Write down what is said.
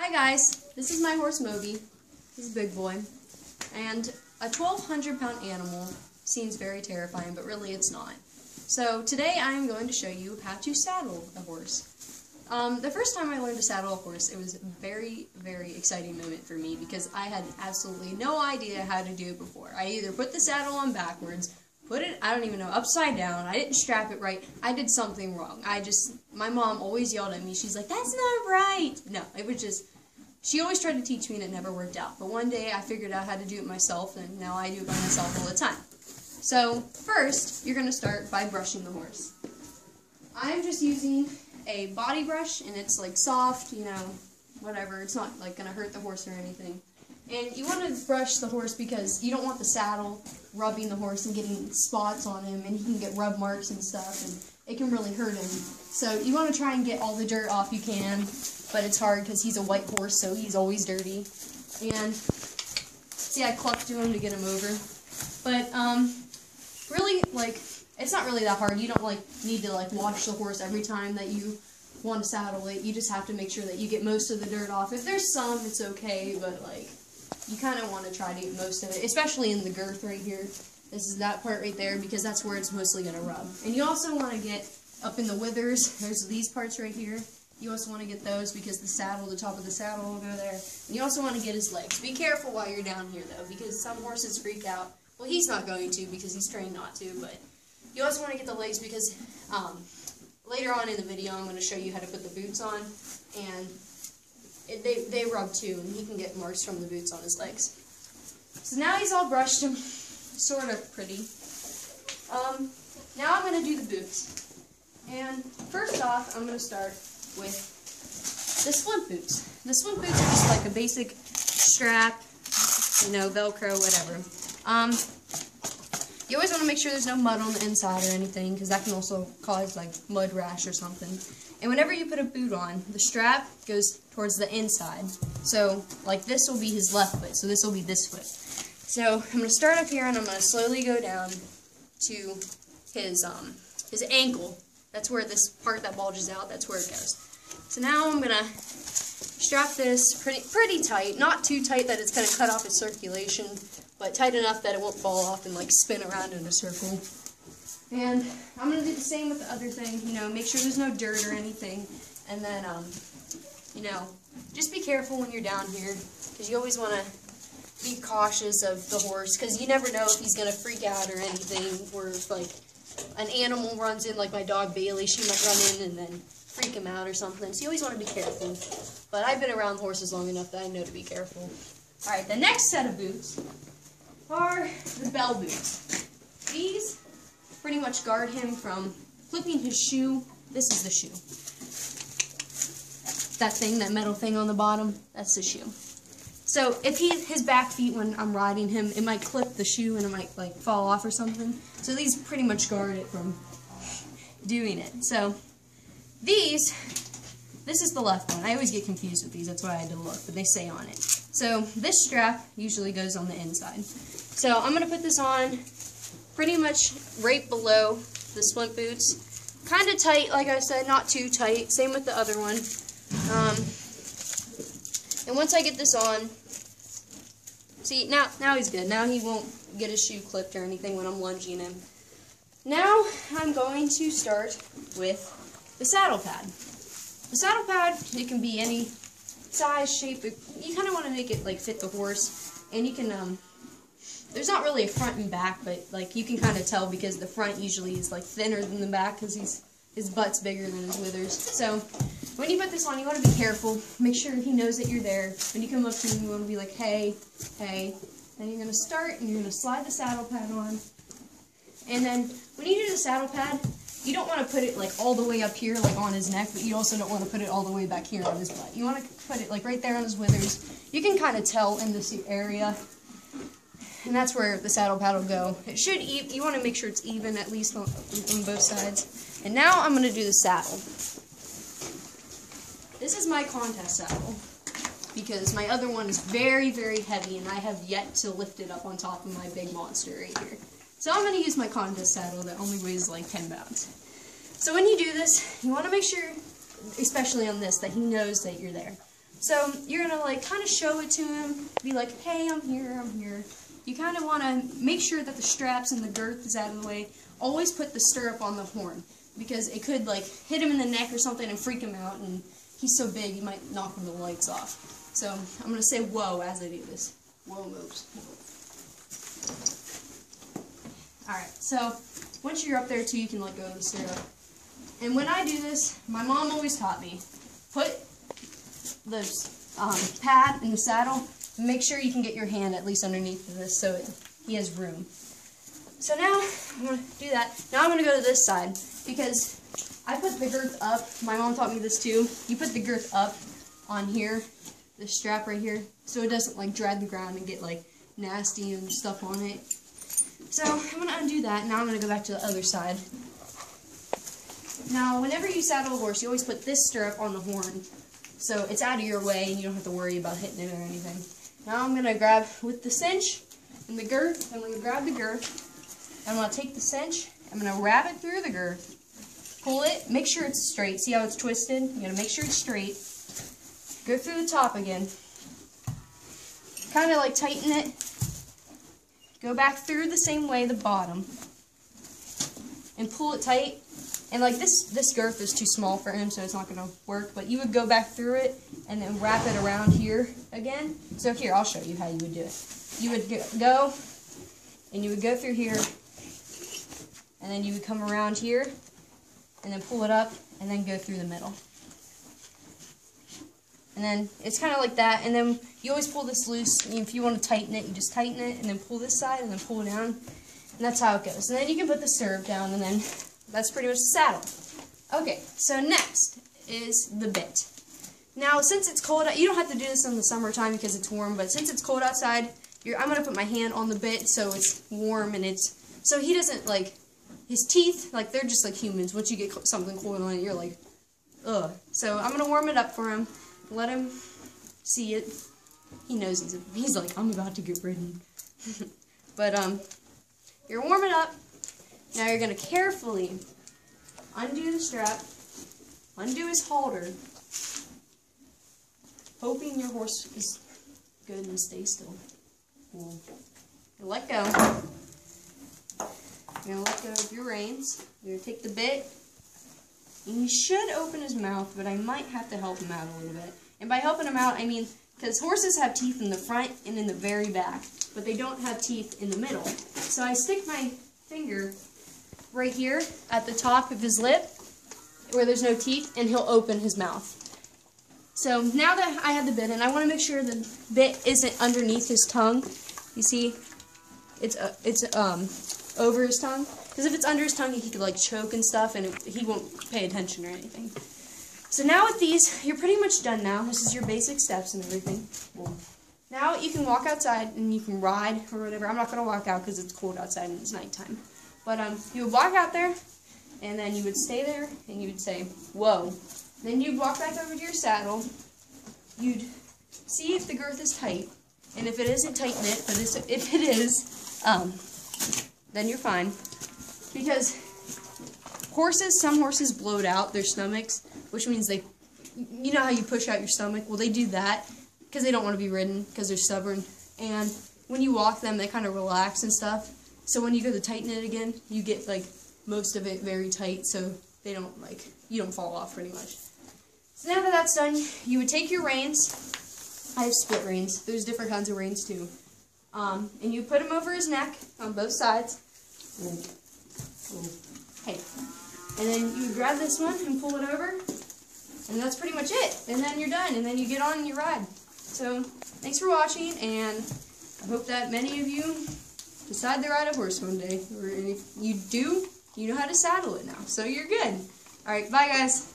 Hi guys, this is my horse Moby. He's a big boy. And a 1,200-pound animal seems very terrifying, but really it's not. So today I am going to show you how to saddle a horse. The first time I learned to saddle a horse, it was a very, very exciting moment for me because I had absolutely no idea how to do it before. I either put the saddle on backwards, put it, I don't even know, upside down, I didn't strap it right, I did something wrong. My mom always yelled at me, she's like, that's not right! No, it was just, she always tried to teach me and it never worked out. But one day I figured out how to do it myself and now I do it by myself all the time. So first, you're going to start by brushing the horse. I'm just using a body brush and it's like soft, you know, whatever, it's not like going to hurt the horse or anything. And you want to brush the horse because you don't want the saddle rubbing the horse and getting spots on him, and he can get rub marks and stuff, and it can really hurt him. So you want to try and get all the dirt off you can, but it's hard because he's a white horse, so he's always dirty. And see, I clucked to him to get him over. But really, like, it's not really that hard. You don't like need to like wash the horse every time that you want to saddle it. You just have to make sure that you get most of the dirt off. If there's some, it's okay, but like, you kind of want to try to get most of it, especially in the girth right here. This is that part right there because that's where it's mostly going to rub. And you also want to get up in the withers. There's these parts right here. You also want to get those because the saddle, the top of the saddle will go there. And you also want to get his legs. Be careful while you're down here though, because some horses freak out. Well, he's not going to because he's trained not to, but you also want to get the legs because later on in the video I'm going to show you how to put the boots on, and they rub too, and he can get marks from the boots on his legs. So now he's all brushed him, sort of pretty. Now I'm going to do the boots. And first off, I'm going to start with the splint boots. The splint boots are just like a basic strap, you know, Velcro, whatever. You always want to make sure there's no mud on the inside or anything, because that can also cause like mud rash or something. And whenever you put a boot on, the strap goes towards the inside. So like this will be his left foot, so this will be this foot. So I'm going to start up here and I'm going to slowly go down to his ankle. That's where this part that bulges out, that's where it goes. So now I'm going to strap this pretty tight, not too tight that it's going to cut off his circulation, but tight enough that it won't fall off and like spin around in a circle. And I'm going to do the same with the other thing, you know, make sure there's no dirt or anything. And then, you know, just be careful when you're down here, because you always want to be cautious of the horse, because you never know if he's going to freak out or anything, or if, like, an animal runs in, like my dog Bailey, she might run in and then freak him out or something. So you always want to be careful. But I've been around horses long enough that I know to be careful. Alright, the next set of boots are the bell boots. These pretty much guard him from flipping his shoe. This is the shoe. That thing, that metal thing on the bottom, that's the shoe. So if his back feet, when I'm riding him, it might clip the shoe and it might like fall off or something. So these pretty much guard it from doing it. So this is the left one. I always get confused with these, that's why I had to look, but they say on it. So this strap usually goes on the inside. So I'm going to put this on pretty much right below the splint boots. Kind of tight, like I said, not too tight. Same with the other one. And once I get this on, see, now he's good. Now he won't get his shoe clipped or anything when I'm lunging him. Now I'm going to start with the saddle pad. The saddle pad, it can be any size, shape. You kind of want to make it like fit the horse, and you can there's not really a front and back, but like you can kind of tell because the front usually is like thinner than the back because his butt's bigger than his withers. So when you put this on, you want to be careful. Make sure he knows that you're there. When you come up to him, you want to be like, hey, hey. Then you're going to start and you're going to slide the saddle pad on. And then when you do the saddle pad, you don't want to put it like all the way up here, like on his neck, but you also don't want to put it all the way back here on his butt. You want to put it like right there on his withers. You can kind of tell in this area, and that's where the saddle pad will go. It should, you want to make sure it's even at least on both sides. And now I'm going to do the saddle. This is my contest saddle, because my other one is very, very heavy, and I have yet to lift it up on top of my big monster right here. So I'm going to use my contest saddle that only weighs like 10 pounds. So when you do this, you want to make sure, especially on this, that he knows that you're there. So you're going to like kind of show it to him, be like, hey, I'm here, I'm here. You kind of want to make sure that the straps and the girth is out of the way. Always put the stirrup on the horn, because it could like hit him in the neck or something and freak him out, and he's so big you might knock him the lights off. So I'm going to say whoa as I do this. Whoa moves. Alright, so once you're up there too, you can let go of the stirrup. And when I do this, my mom always taught me, put the pad in the saddle, and make sure you can get your hand at least underneath this so he has room. So now I'm going to do that. Now I'm going to go to this side, because I put the girth up. My mom taught me this too. You put the girth up on here, the strap right here, so it doesn't like drag the ground and get like nasty and stuff on it. So I'm going to undo that. Now I'm going to go back to the other side. Now whenever you saddle a horse, you always put this stirrup on the horn, so it's out of your way and you don't have to worry about hitting it or anything. Now I'm going to grab with the cinch and the girth. I'm going to grab the girth. I'm going to take the cinch. I'm going to wrap it through the girth. Pull it. Make sure it's straight. See how it's twisted? You got to make sure it's straight. Go through the top again. Kind of like tighten it. Go back through the same way the bottom. And pull it tight. And like this girth is too small for him, so it's not going to work. But you would go back through it and then wrap it around here again. So here, I'll show you how you would do it. You would go, and you would go through here, and then you would come around here, and then pull it up, and then go through the middle. And then it's kind of like that, and then you always pull this loose. If you want to tighten it, you just tighten it, and then pull this side, and then pull it down, and that's how it goes. And then you can put the stirrup down, and then that's pretty much the saddle. Okay, so next is the bit. Now, since it's cold, you don't have to do this in the summertime because it's warm, but since it's cold outside, I'm going to put my hand on the bit so it's warm, and so he doesn't, like, his teeth, like, they're just like humans. Once you get something cold on it, you're like, ugh. So I'm going to warm it up for him, let him see it. He knows he's like, I'm about to get ridden. But, you're warming up. Now you're going to carefully undo the strap, undo his halter, hoping your horse is good and stay still. Let go. You're going to let go of your reins. You're going to take the bit. And you should open his mouth, but I might have to help him out a little bit. And by helping him out, I mean, because horses have teeth in the front and in the very back, but they don't have teeth in the middle. So I stick my finger right here at the top of his lip, where there's no teeth, and he'll open his mouth. So now that I have the bit in, I want to make sure the bit isn't underneath his tongue. You see, it's over his tongue. Because if it's under his tongue, he could like choke and stuff, and he won't pay attention or anything. So now with these, you're pretty much done now. This is your basic steps and everything. Now you can walk outside and you can ride or whatever. I'm not going to walk out because it's cold outside and it's nighttime. But you would walk out there, and then you would stay there, and you would say, whoa. Then you'd walk back over to your saddle. You'd see if the girth is tight, and if it isn't, tighten it. But if it is, then you're fine. Because some horses bloat out their stomachs, which means you know how you push out your stomach? Well, they do that because they don't want to be ridden, because they're stubborn. And when you walk them, they kind of relax and stuff. So when you go to tighten it again, you get like most of it very tight, so they don't you don't fall off pretty much. So now that that's done, you would take your reins. I have split reins. There's different kinds of reins too. And you put them over his neck on both sides. Hey. And then you would grab this one and pull it over. And that's pretty much it. And then you're done. And then you get on and you ride. So thanks for watching, and I hope that many of you decide to ride a horse one day. And if you do, you know how to saddle it now. So you're good. Alright, bye guys.